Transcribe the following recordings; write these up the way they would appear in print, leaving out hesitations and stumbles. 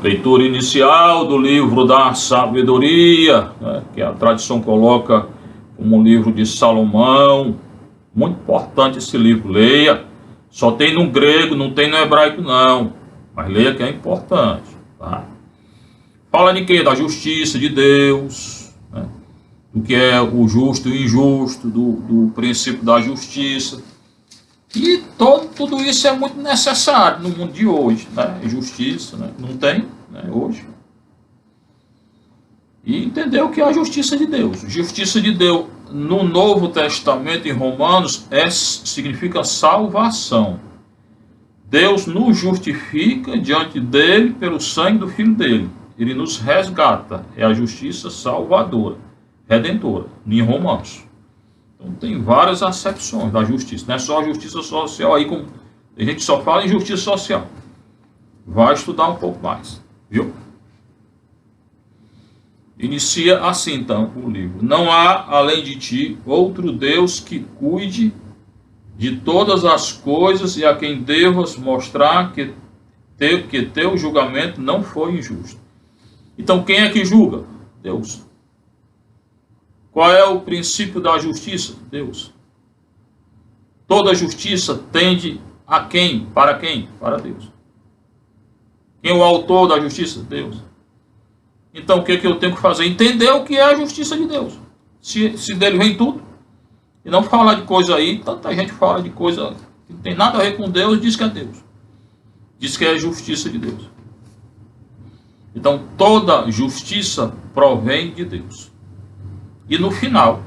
Leitura inicial do livro da sabedoria, né, que a tradição coloca como um livro de Salomão. Muito importante esse livro, leia. Só tem no grego, não tem no hebraico não, mas leia que é importante. Tá? Fala de quê? Da justiça de Deus, né? Do que é o justo e o injusto, do princípio da justiça. E tudo isso é muito necessário no mundo de hoje, né? Justiça, né? Não tem, né? Hoje. E entender o que é a justiça de Deus. Justiça de Deus no Novo Testamento, em Romanos, significa salvação. Deus nos justifica diante dele pelo sangue do Filho dele. Ele nos resgata. É a justiça salvadora, redentora, em Romanos. Então tem várias acepções da justiça. Não é só a justiça social. Aí como a gente só fala em justiça social. Vai estudar um pouco mais. Viu? Inicia assim então o livro. Não há além de ti outro Deus que cuide de todas as coisas e a quem devas mostrar que teu julgamento não foi injusto. Então quem é que julga? Deus. Qual é o princípio da justiça? Deus. Toda justiça tende a quem? Para quem? Para Deus. Quem é o autor da justiça? Deus. Então o que eu tenho que fazer? Entender o que é a justiça de Deus. Se dele vem tudo. E não falar de coisa aí, tanta gente fala de coisa que não tem nada a ver com Deus, diz que é Deus. Diz que é a justiça de Deus. Então toda justiça provém de Deus. E no final,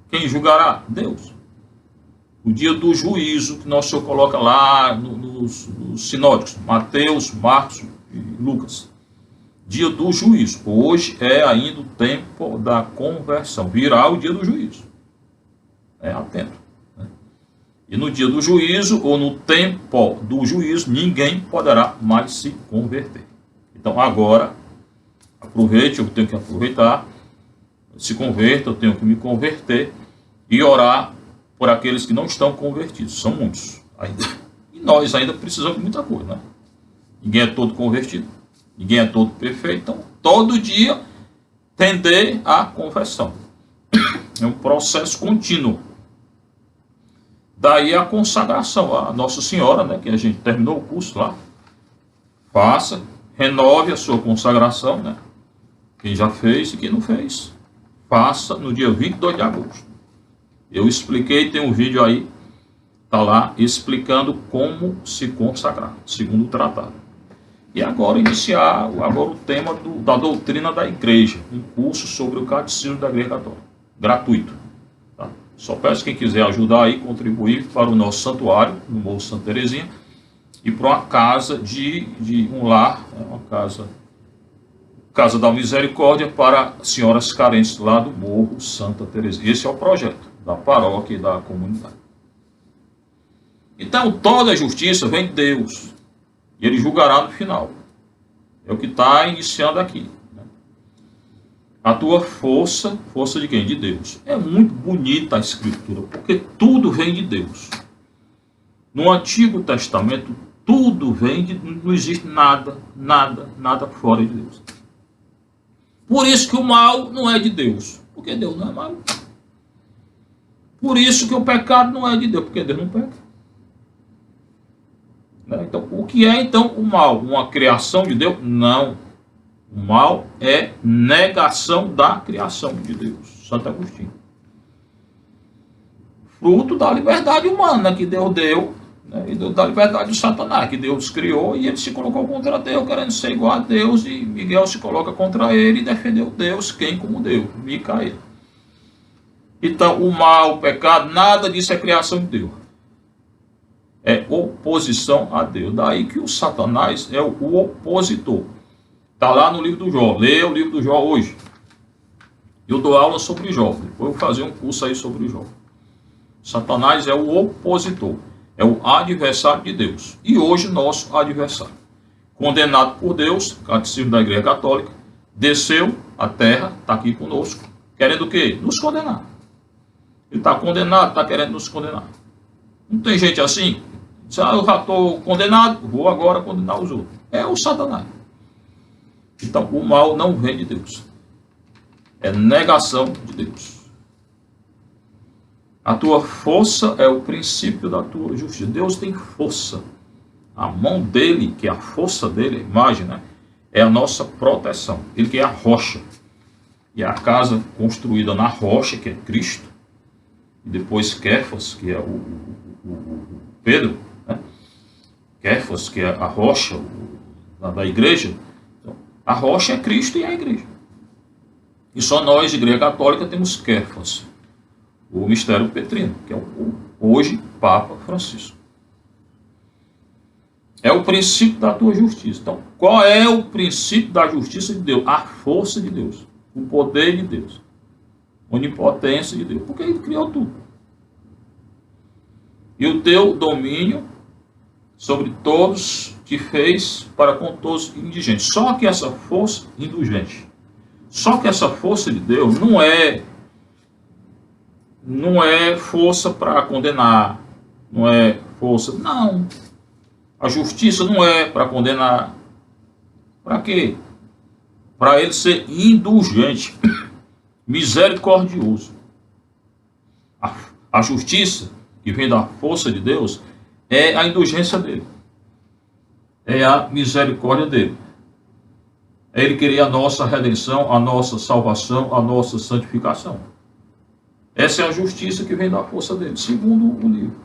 quem julgará? Deus. O dia do juízo, que nosso Senhor coloca lá nos sinóticos, Mateus, Marcos e Lucas. Dia do juízo. Hoje é ainda o tempo da conversão. Virá o dia do juízo. É atento. Né? E no dia do juízo, ou no tempo do juízo, ninguém poderá mais se converter. Então agora, aproveite, eu tenho que aproveitar. Se converta, eu tenho que me converter e orar por aqueles que não estão convertidos. São muitos ainda. E nós ainda precisamos de muita coisa, né? Ninguém é todo convertido. Ninguém é todo perfeito. Então, todo dia, tender à conversão. É um processo contínuo. Daí a consagração. A Nossa Senhora, né, que a gente terminou o curso lá. Faça, renove a sua consagração, né? Quem já fez e quem não fez. Faça no dia 22 de agosto. Eu expliquei, tem um vídeo aí, está lá, explicando como se consagrar, segundo o tratado. E agora iniciar o tema da doutrina da igreja, um curso sobre o catecismo da igreja católica, gratuito. Tá? Só peço quem quiser ajudar aí, contribuir para o nosso santuário, no Morro Santa Terezinha, e para uma casa de um lar, uma Casa da Misericórdia para senhoras carentes lá do Morro Santa Terezinha. Esse é o projeto da paróquia e da comunidade. Então, toda a justiça vem de Deus. E ele julgará no final. É o que está iniciando aqui. Né? A tua força de quem? De Deus. É muito bonita a Escritura, porque tudo vem de Deus. No Antigo Testamento, tudo vem de... Não existe nada fora de Deus. Por isso que o mal não é de Deus, porque Deus não é mal. Por isso que o pecado não é de Deus, porque Deus não peca. Então, o que é então o mal? Uma criação de Deus? Não. O mal é negação da criação de Deus. Santo Agostinho. Fruto da liberdade humana que Deus deu, né? E da liberdade de Satanás, que Deus criou, e ele se colocou contra Deus, querendo ser igual a Deus, e Miguel se coloca contra ele e defendeu Deus, quem como Deus? Micael. Então, o mal, o pecado, nada disso é criação de Deus. É oposição a Deus. Daí que o Satanás é o opositor. Está lá no livro do Jó. Leia o livro do Jó hoje. Eu dou aula sobre Jó. Depois eu vou fazer um curso aí sobre Jó. Satanás é o opositor. É o adversário de Deus. E hoje nosso adversário. Condenado por Deus, catecismo da Igreja Católica, desceu à terra, está aqui conosco, querendo o quê? Nos condenar. Ele está condenado, está querendo nos condenar. Não tem gente assim? Diz, eu já estou condenado, vou agora condenar os outros. É o Satanás. Então, o mal não vem de Deus. É negação de Deus. A tua força é o princípio da tua justiça. Deus tem força. A mão dele, que é a força dele, a imagem, né, é a nossa proteção. Ele que é a rocha. E a casa construída na rocha, que é Cristo. E depois Kéfas, que é o Pedro. Né? Kéfas, que é a rocha da igreja. Então, a rocha é Cristo e a igreja. E só nós, Igreja Católica, temos Kéfas. O mistério petrino, que é hoje Papa Francisco. É o princípio da tua justiça. Então, qual é o princípio da justiça de Deus? A força de Deus, o poder de Deus, a onipotência de Deus, porque Ele criou tudo. E o teu domínio sobre todos te fez para com todos indigentes. Só que essa força indulgente, só que essa força de Deus não é força para condenar, não é força, não. A justiça não é para condenar. Para quê? Para ele ser indulgente, misericordioso. A justiça que vem da força de Deus é a indulgência dele, é a misericórdia dele. É ele querer a nossa redenção, a nossa salvação, a nossa santificação. Essa é a justiça que vem da força dele, segundo o livro.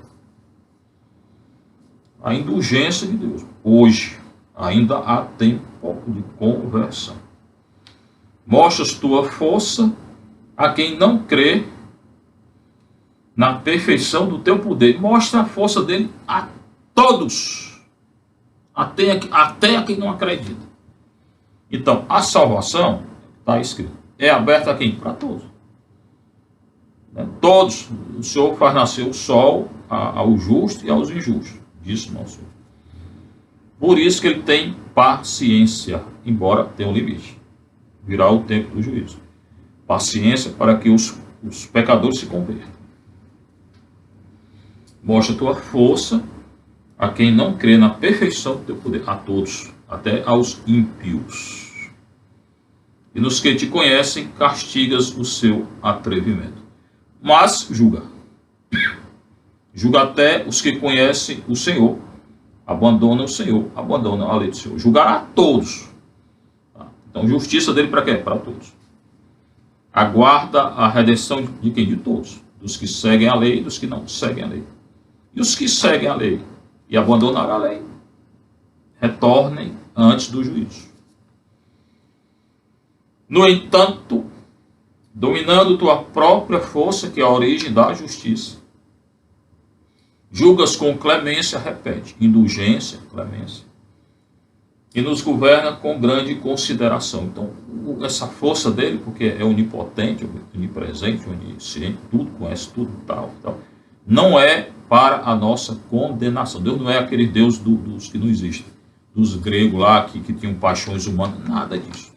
A indulgência de Deus. Hoje, ainda há tempo de conversão. Mostras tua força a quem não crê na perfeição do teu poder. Mostra a força dele a todos. Até a quem não acredita. Então, a salvação, está escrito, é aberta a quem? Para todos. Todos, o Senhor faz nascer o sol ao justo e aos injustos. Disse nosso Senhor. Por isso que ele tem paciência, embora tenha um limite. Virá o tempo do juízo. Paciência para que os pecadores se convertam. Mostra a tua força a quem não crê na perfeição do teu poder. A todos, até aos ímpios. E nos que te conhecem, castigas o seu atrevimento. Mas julga. Julga até os que conhecem o Senhor. Abandona o Senhor, abandona a lei do Senhor. Julgará a todos. Então, justiça dele para quê? Para todos. Aguarda a redenção de quem? De todos. Dos que seguem a lei e dos que não seguem a lei. E os que seguem a lei e abandonaram a lei, retornem antes do juízo. No entanto, dominando tua própria força, que é a origem da justiça, julgas com clemência, repete, indulgência, clemência, e nos governa com grande consideração. Então, essa força dele, porque é onipotente, onipresente, onisciente, tudo, conhece tudo, tal, não é para a nossa condenação. Deus não é aquele Deus dos que não existem, dos gregos lá que tinham paixões humanas, nada disso.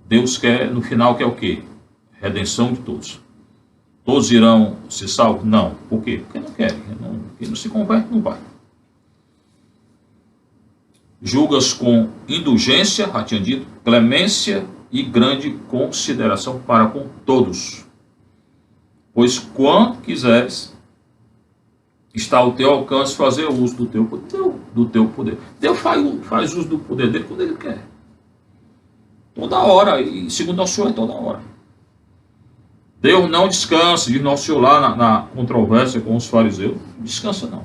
Deus quer, no final, quer o quê? Redenção de todos. Todos irão ser salvos? Não. Por quê? Porque não querem. Quem não se converte não vai. Julgas com indulgência, já tinha dito, clemência e grande consideração para com todos. Pois quando quiseres, está ao teu alcance fazer uso do teu poder. Deus faz uso do poder dele quando ele quer. Toda hora, e segundo o Senhor é toda hora. Deus não descansa, diz nosso Senhor lá na controvérsia com os fariseus. Não descansa não.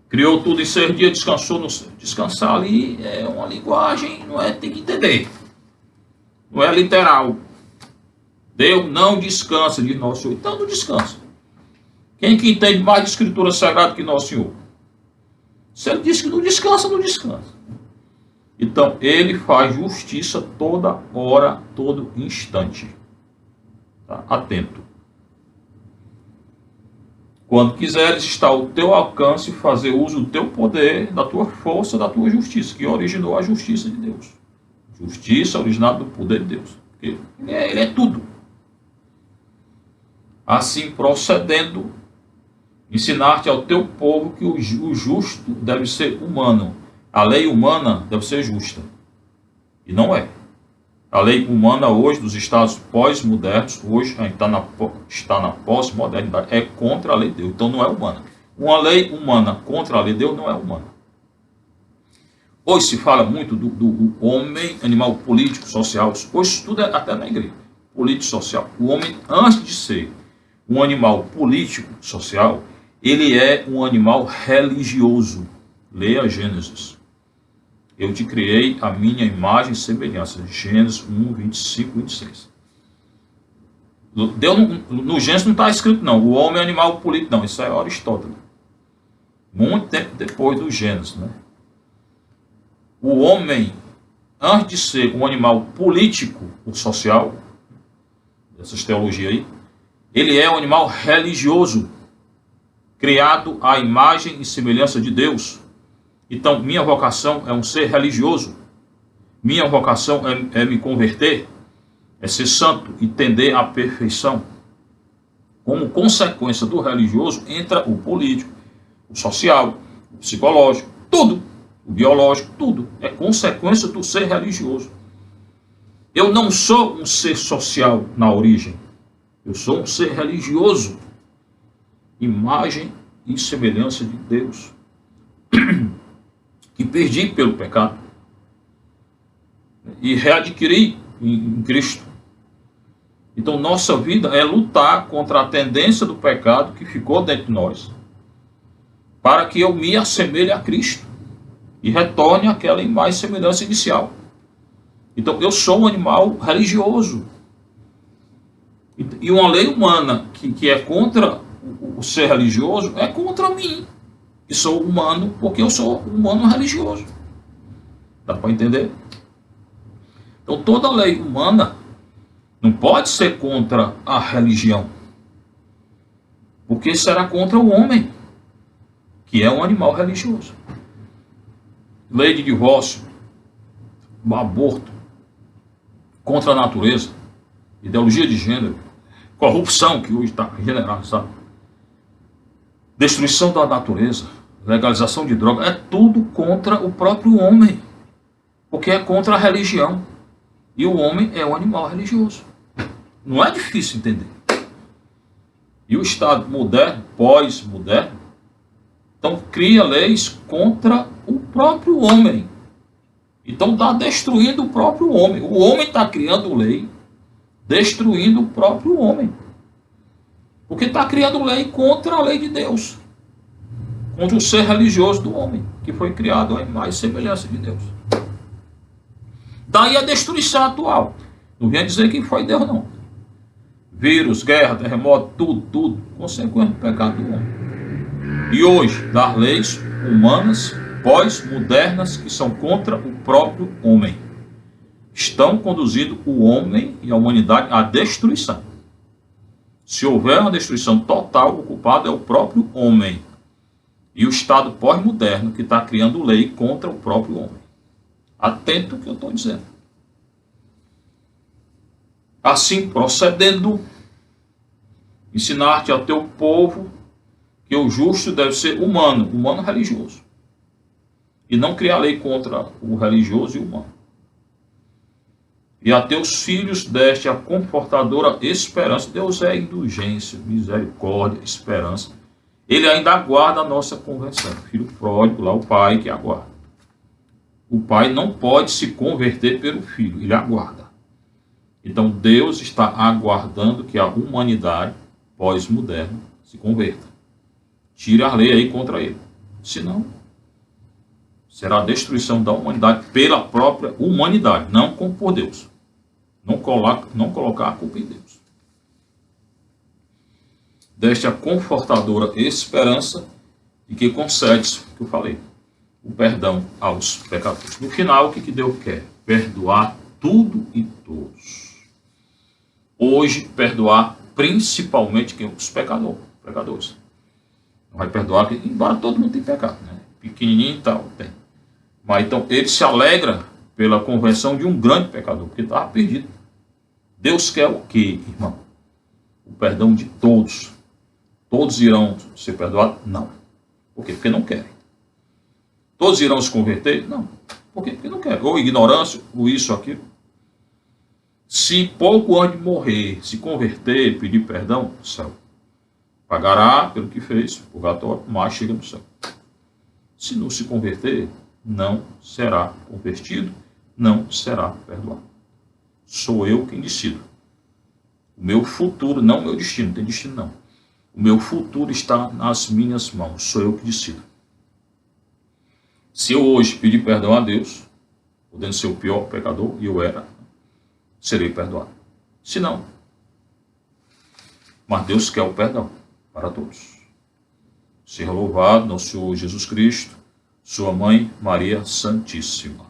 Criou tudo em 6 dias, descansou no céu. Descansar ali é uma linguagem, não é, tem que entender. Não é literal. Deus não descansa, diz nosso Senhor. Então não descansa. Quem que entende mais de escritura sagrada que nosso Senhor? Se ele diz que não descansa, não descansa. Então, ele faz justiça toda hora, todo instante. Tá? Atento. Quando quiseres, está ao teu alcance fazer uso do teu poder, da tua força, da tua justiça, que originou a justiça de Deus. Justiça originada do poder de Deus. Porque ele é tudo. Assim procedendo, ensinar-te ao teu povo que o justo deve ser humano. A lei humana deve ser justa. E não é. A lei humana hoje, dos estados pós-modernos, hoje a gente está na pós-modernidade, é contra a lei de Deus. Então não é humana. Uma lei humana contra a lei de Deus não é humana. Hoje se fala muito do homem, animal político, social. Hoje tudo é até na igreja. Político, social. O homem, antes de ser um animal político, social, ele é um animal religioso. Leia Gênesis. Eu te criei a minha imagem e semelhança. Gênesis 1, 25, 26. No Gênesis não está escrito não. O homem é animal político. Não, isso é Aristóteles. Muito tempo depois do Gênesis, né? O homem, antes de ser um animal político ou social, essas teologias aí, ele é um animal religioso, criado à imagem e semelhança de Deus. Então, minha vocação é um ser religioso. Minha vocação é me converter, é ser santo e tender à perfeição. Como consequência do religioso, entra o político, o social, o psicológico, tudo. O biológico, tudo. É consequência do ser religioso. Eu não sou um ser social na origem. Eu sou um ser religioso. Imagem e semelhança de Deus. Que perdi pelo pecado. E readquiri em Cristo. Então nossa vida é lutar contra a tendência do pecado que ficou dentro de nós. Para que eu me assemelhe a Cristo. E retorne àquela imagem e semelhança inicial. Então eu sou um animal religioso. E uma lei humana que é contra o ser religioso é contra mim. Que sou humano porque eu sou humano religioso. Dá para entender? Então toda lei humana não pode ser contra a religião. Porque será contra o homem, que é um animal religioso. Lei de divórcio, aborto, contra a natureza, ideologia de gênero, corrupção que hoje está generalizada, destruição da natureza, legalização de droga, é tudo contra o próprio homem, porque é contra a religião. E o homem é um animal religioso. Não é difícil entender. E o Estado moderno, pós-moderno, então cria leis contra o próprio homem. Então está destruindo o próprio homem. O homem está criando lei, destruindo o próprio homem. Porque está criando lei contra a lei de Deus. Contra o ser religioso do homem, que foi criado à imagem e semelhança de Deus. Daí a destruição atual. Não venha dizer que foi Deus, não. Vírus, guerra, terremoto, tudo. Consequência do pecado do homem. E hoje, das leis humanas pós-modernas que são contra o próprio homem. Estão conduzindo o homem e a humanidade à destruição. Se houver uma destruição total, o culpado é o próprio homem. E o Estado pós-moderno que está criando lei contra o próprio homem. Atento ao que eu estou dizendo. Assim procedendo, ensinar-te ao teu povo que o justo deve ser humano religioso. E não criar lei contra o religioso e o humano. E a teus filhos deste a confortadora esperança. Deus é indulgência, misericórdia, esperança. Ele ainda aguarda a nossa conversão. Filho pródigo, lá o pai que aguarda. O pai não pode se converter pelo filho, ele aguarda. Então Deus está aguardando que a humanidade pós-moderna se converta. Tire a lei aí contra ele. Senão, será a destruição da humanidade pela própria humanidade, não por Deus. Não colocar a culpa em Deus. Deste a confortadora esperança de que concedes, que eu falei, o perdão aos pecadores. No final, o que Deus quer? Perdoar tudo e todos. Hoje, perdoar principalmente quem? Os pecadores. Não vai perdoar, embora todo mundo tenha pecado, né? Pequenininho e tal, tem. Mas então, ele se alegra pela conversão de um grande pecador, porque estava perdido. Deus quer o quê, irmão? O perdão de todos. Todos irão ser perdoados? Não. Por quê? Porque não querem. Todos irão se converter? Não. Por quê? Porque não quer. Ou ignorância, ou isso, ou aquilo. Se pouco antes de morrer, se converter, pedir perdão, céu. Pagará pelo que fez, purgatório, mas chega no céu. Se não se converter, não será convertido, não será perdoado. Sou eu quem decido. O meu futuro, não o meu destino, não tem destino não. O meu futuro está nas minhas mãos, sou eu que decido. Se eu hoje pedir perdão a Deus, podendo ser o pior pecador, e eu era, serei perdoado. Se não, mas Deus quer o perdão para todos. Seja louvado nosso Senhor Jesus Cristo, sua mãe Maria Santíssima.